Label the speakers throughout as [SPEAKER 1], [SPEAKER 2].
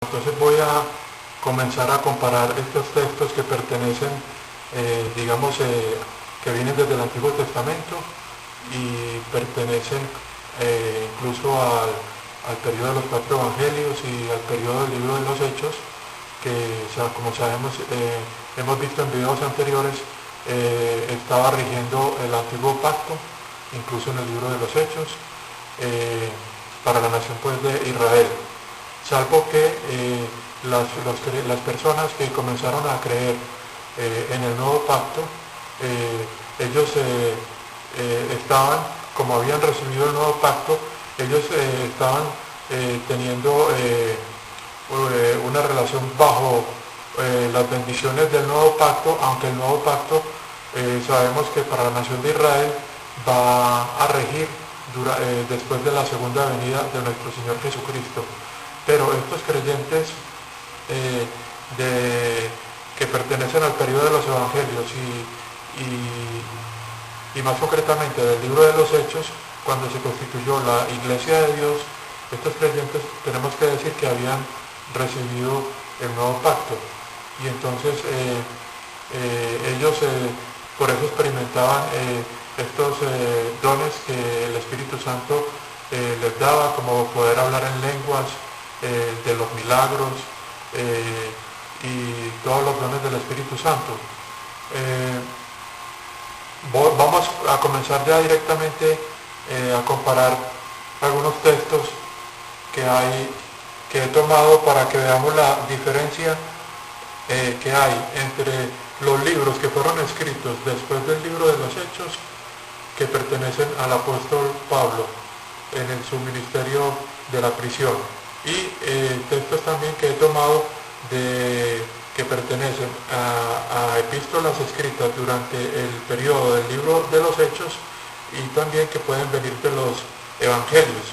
[SPEAKER 1] Entonces voy a comenzar a comparar estos textos que pertenecen, que vienen desde el Antiguo Testamento y pertenecen incluso al periodo de los 4 evangelios y al periodo del libro de los Hechos, que como sabemos, hemos visto en videos anteriores, estaba rigiendo el Antiguo Pacto, incluso en el libro de los Hechos, para la nación pues de Israel. Salvo que las personas que comenzaron a creer en el nuevo pacto, ellos estaban, como habían recibido el nuevo pacto, ellos estaban teniendo una relación bajo las bendiciones del nuevo pacto, aunque el nuevo pacto sabemos que para la nación de Israel va a regir después de la segunda venida de nuestro Señor Jesucristo. Pero estos creyentes que pertenecen al periodo de los evangelios y más concretamente del libro de los Hechos, cuando se constituyó la Iglesia de Dios, estos creyentes tenemos que decir que habían recibido el nuevo pacto, y entonces ellos por eso experimentaban estos dones que el Espíritu Santo les daba, como poder hablar en lenguas, de los milagros y todos los dones del Espíritu Santo. Vamos a comenzar ya directamente a comparar algunos textos que he tomado para que veamos la diferencia que hay entre los libros que fueron escritos después del libro de los Hechos, que pertenecen al apóstol Pablo en su ministerio de la prisión, y textos también que he tomado que pertenecen a epístolas escritas durante el periodo del libro de los Hechos, y también que pueden venir de los evangelios,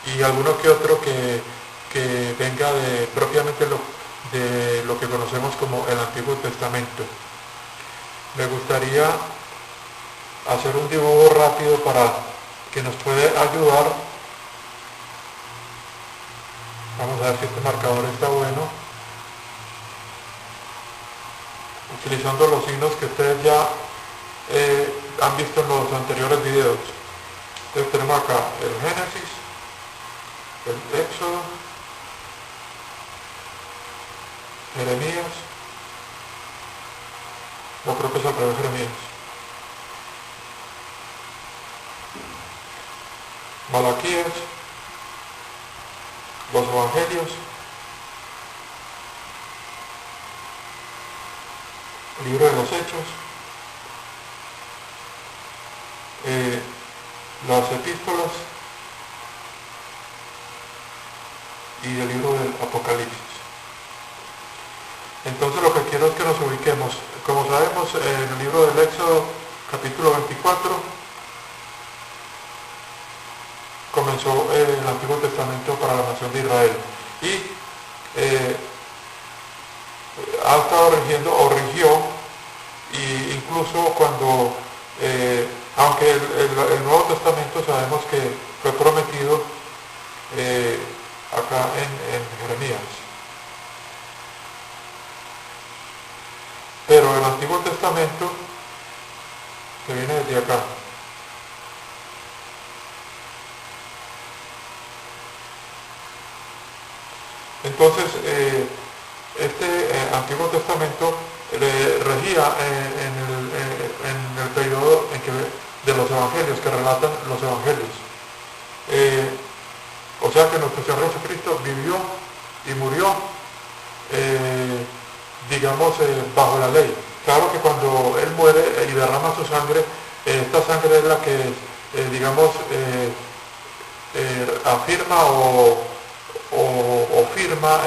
[SPEAKER 1] y alguno que otro que venga propiamente de lo que conocemos como el Antiguo Testamento. Me gustaría hacer un dibujo rápido para que nos puede ayudar. Vamos a ver si este marcador está bueno. Utilizando los signos que ustedes ya han visto en los anteriores videos. Entonces tenemos acá el Génesis, el Éxodo, Jeremías, yo creo que es al revés, Jeremías, Malaquías, los evangelios, el libro de los Hechos, las epístolas y el libro del Apocalipsis. Entonces lo que quiero es que nos ubiquemos. Como sabemos, en el libro del Éxodo, capítulo 24, comenzó el Antiguo Testamento para la nación de Israel, y ha estado rigiendo o rigió, y incluso cuando, aunque el Nuevo Testamento sabemos que fue prometido acá en Jeremías, pero el Antiguo Testamento, que viene desde acá, entonces este Antiguo Testamento regía en el periodo de los evangelios, que relatan los evangelios. O sea que nuestro Señor Jesucristo vivió y murió, bajo la ley. Claro que cuando Él muere y derrama su sangre, esta sangre es la que, afirma o firma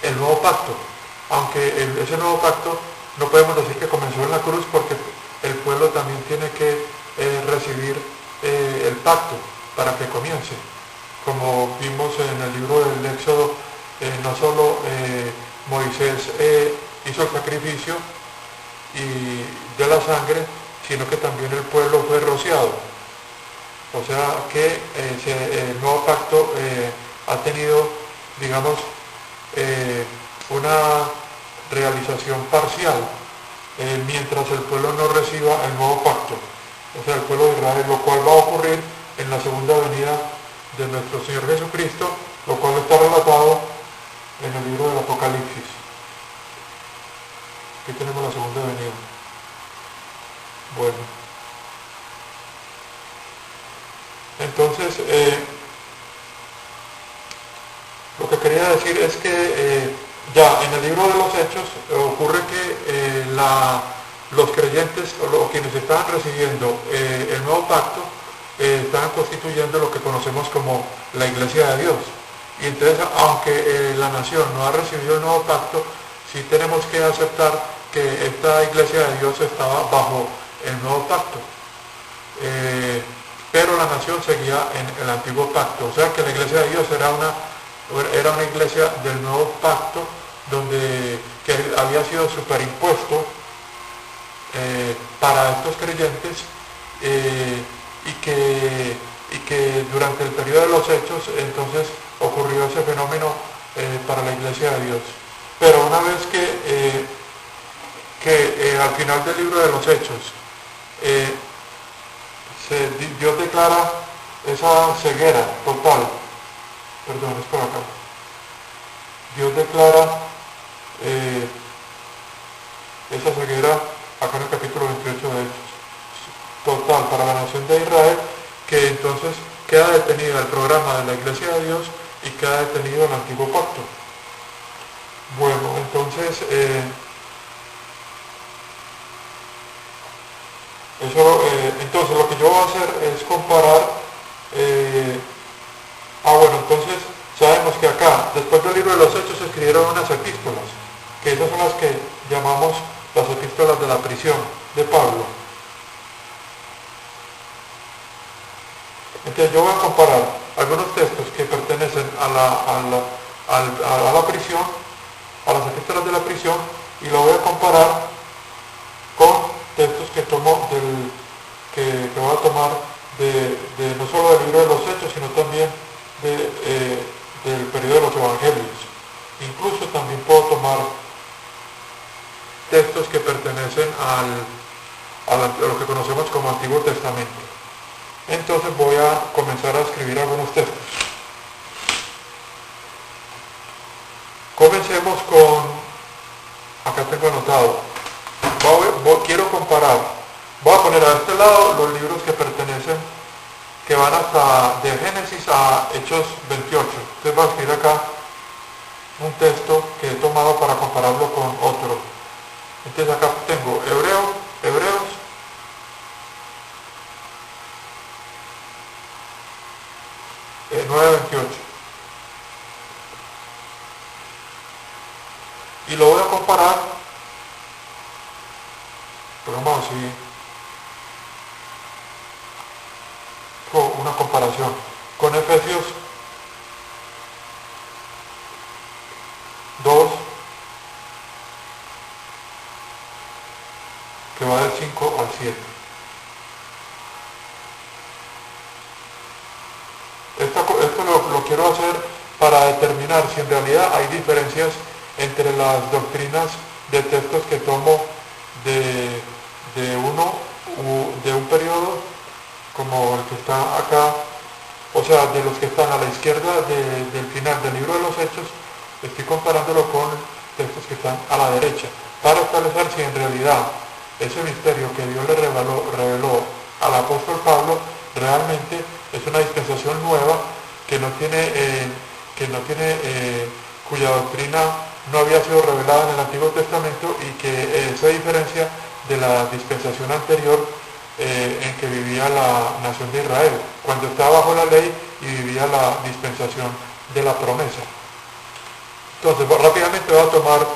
[SPEAKER 1] el nuevo pacto. Aunque ese nuevo pacto no podemos decir que comenzó en la cruz, porque el pueblo también tiene que recibir el pacto para que comience. Como vimos en el libro del Éxodo, no solo Moisés hizo el sacrificio y de la sangre, sino que también el pueblo fue rociado. O sea que el nuevo pacto ha tenido, una realización parcial mientras el pueblo no reciba el nuevo pacto, o sea, el pueblo de Israel, lo cual va a ocurrir en la segunda venida de nuestro Señor Jesucristo, lo cual está relatado en el libro del Apocalipsis. Aquí tenemos la segunda venida. Bueno, entonces lo que quería decir es que ya en el libro de los Hechos ocurre que los creyentes o quienes estaban recibiendo el nuevo pacto estaban constituyendo lo que conocemos como la Iglesia de Dios. Y entonces, aunque la nación no ha recibido el nuevo pacto, sí tenemos que aceptar que esta Iglesia de Dios estaba bajo el nuevo pacto. Pero la nación seguía en el antiguo pacto. O sea que la Iglesia de Dios era una iglesia del nuevo pacto que había sido superimpuesto para estos creyentes y que durante el periodo de los Hechos entonces ocurrió ese fenómeno para la Iglesia de Dios. Pero una vez que al final del libro de los Hechos Dios declara esa ceguera total, perdón, es por acá, Dios declara esa ceguera acá en el capítulo 28 de Hechos, total para la nación de Israel, que entonces queda detenido el programa de la Iglesia de Dios y queda detenido el antiguo pacto. Bueno, entonces entonces lo que yo voy a hacer es comparar entonces sabemos que acá después del libro de los Hechos se escribieron unas epístolas, que esas son las que llamamos las epístolas de la prisión de Pablo. Entonces yo voy a comparar algunos textos que pertenecen a la prisión, a las epístolas de la prisión, y lo voy a comparar con textos que tomo que voy a tomar de no solo del libro de los Hechos, sino también del periodo de los Evangelios. Incluso también puedo tomar textos que pertenecen a lo que conocemos como Antiguo Testamento. Entonces voy a comenzar a escribir algunos textos. Comencemos acá tengo anotado, quiero comparar, voy a poner a este lado los libros que van hasta de Génesis a Hechos 28. Entonces voy a escribir acá un texto que he tomado para compararlo con otro. Entonces acá tengo Hebreos 9:28. Y lo voy a comparar, pongamos así, con una comparación con Efesios 2, que va del 5 al 7. Esto lo quiero hacer para determinar si en realidad hay diferencias entre las doctrinas de textos que tomo de un periodo como el que está acá, o sea, de los que están a la izquierda del final del libro de los Hechos, estoy comparándolo con textos que están a la derecha, para establecer si en realidad ese misterio que Dios le reveló al apóstol Pablo realmente es una dispensación nueva cuya doctrina no había sido revelada en el Antiguo Testamento y que se diferencia de la dispensación anterior en que vivía la nación de Israel, cuando estaba bajo la ley y vivía la dispensación de la promesa. Entonces, rápidamente voy a tomar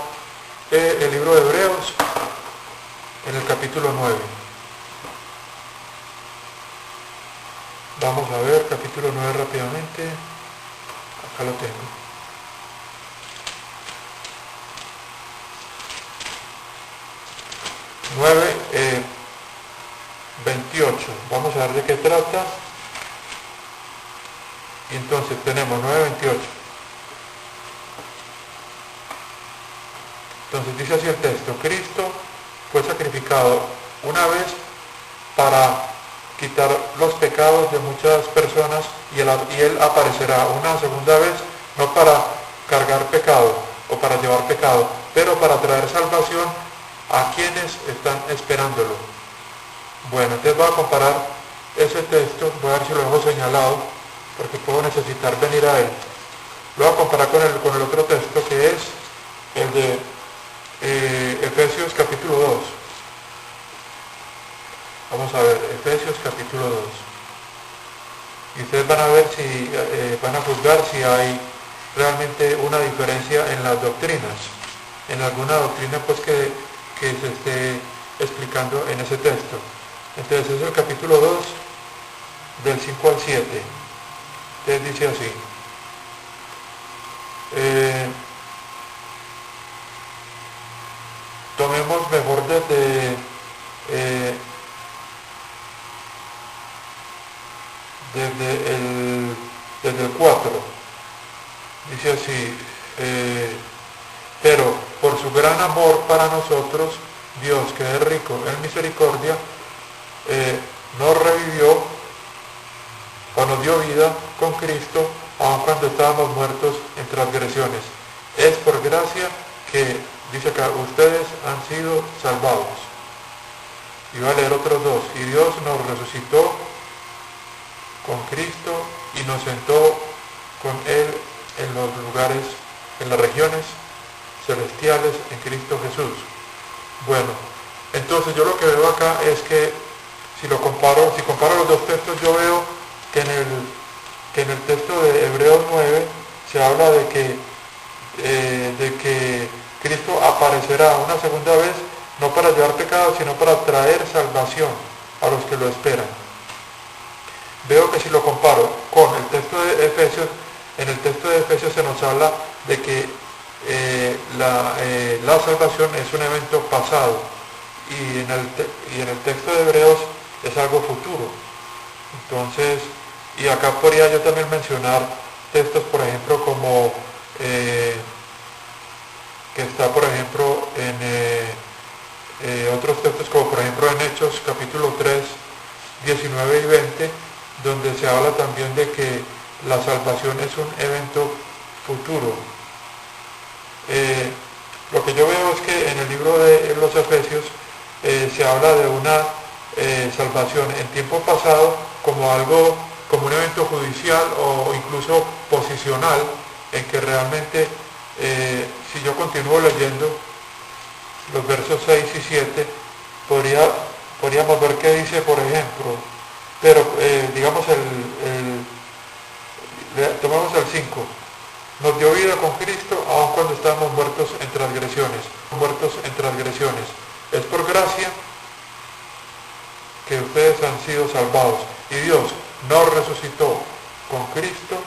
[SPEAKER 1] el libro de Hebreos en el capítulo 9. Vamos a ver, capítulo 9 rápidamente. Acá lo tengo. Nueve 28. Vamos a ver de qué trata. Y entonces tenemos 9:28. Entonces dice así el texto: Cristo fue sacrificado una vez para quitar los pecados de muchas personas y él aparecerá una segunda vez, no para cargar pecado o para llevar pecado, pero para traer salvación a quienes están esperándolo. Bueno, entonces voy a comparar ese texto, voy a ver si lo dejo señalado, porque puedo necesitar venir a él. Lo voy a comparar con el otro texto, que es el de Efesios capítulo 2. Vamos a ver, Efesios capítulo 2. Y ustedes van a ver si, van a juzgar si hay realmente una diferencia en las doctrinas, en alguna doctrina pues que se esté explicando en ese texto. Entonces es el capítulo 2, del 5 al 7. Entonces dice así: tomemos mejor desde el 4. Dice así: pero por su gran amor para nosotros, Dios, que es rico en misericordia, nos revivió o nos dio vida con Cristo, aun cuando estábamos muertos en transgresiones. Es por gracia que, dice acá, ustedes han sido salvados. Y voy a leer otros dos. Y Dios nos resucitó con Cristo y nos sentó con Él en los lugares, en las regiones celestiales en Cristo Jesús. Bueno, entonces yo lo que veo acá es que si comparo los dos textos, yo veo que en el texto de Hebreos 9 se habla de que Cristo aparecerá una segunda vez, no para llevar pecado, sino para traer salvación a los que lo esperan. Veo que si lo comparo con el texto de Efesios, en el texto de Efesios se nos habla de que la salvación es un evento pasado, y en el texto de Hebreos es algo futuro. Entonces, y acá podría yo también mencionar textos, por ejemplo, como que está, por ejemplo, en otros textos, como por ejemplo en Hechos capítulo 3, 19 y 20, donde se habla también de que la salvación es un evento futuro. Lo que yo veo es que en el libro de los Efesios se habla de una salvación en tiempo pasado como como un evento judicial o incluso posicional, en que realmente, si yo continúo leyendo los versos 6 y 7, podríamos ver que dice, por ejemplo, pero digamos tomamos el 5. Nos dio vida con Cristo, aun cuando estábamos muertos en transgresiones. Es por gracia que ustedes han sido salvados. Y Dios nos resucitó con Cristo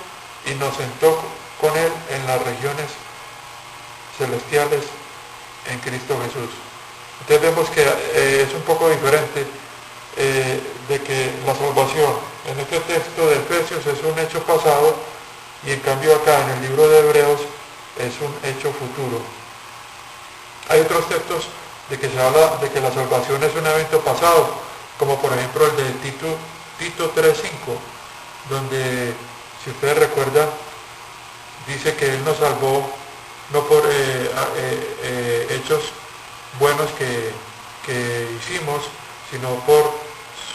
[SPEAKER 1] y nos sentó con Él en las regiones celestiales en Cristo Jesús. Entonces vemos que es un poco diferente de que la salvación en este texto de Efesios es un hecho pasado, y en cambio acá en el libro de Hebreos es un hecho futuro. Hay otros textos de que se habla de que la salvación es un evento pasado, como por ejemplo el de Tito 3:5, donde, si ustedes recuerdan, dice que Él nos salvó no por hechos buenos que hicimos, sino por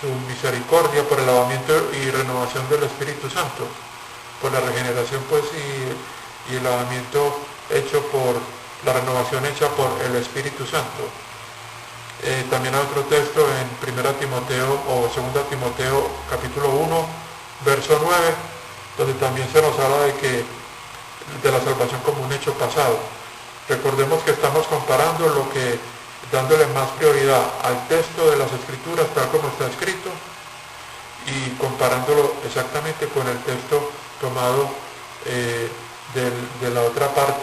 [SPEAKER 1] su misericordia, por el lavamiento y renovación del Espíritu Santo, por la regeneración pues y el lavamiento hecho por la renovación hecha por el Espíritu Santo. También hay otro texto en 1 Timoteo o 2 Timoteo capítulo 1, verso 9, donde también se nos habla de la salvación como un hecho pasado. Recordemos que estamos comparando dándole más prioridad al texto de las Escrituras tal como está escrito, y comparándolo exactamente con el texto tomado de la otra parte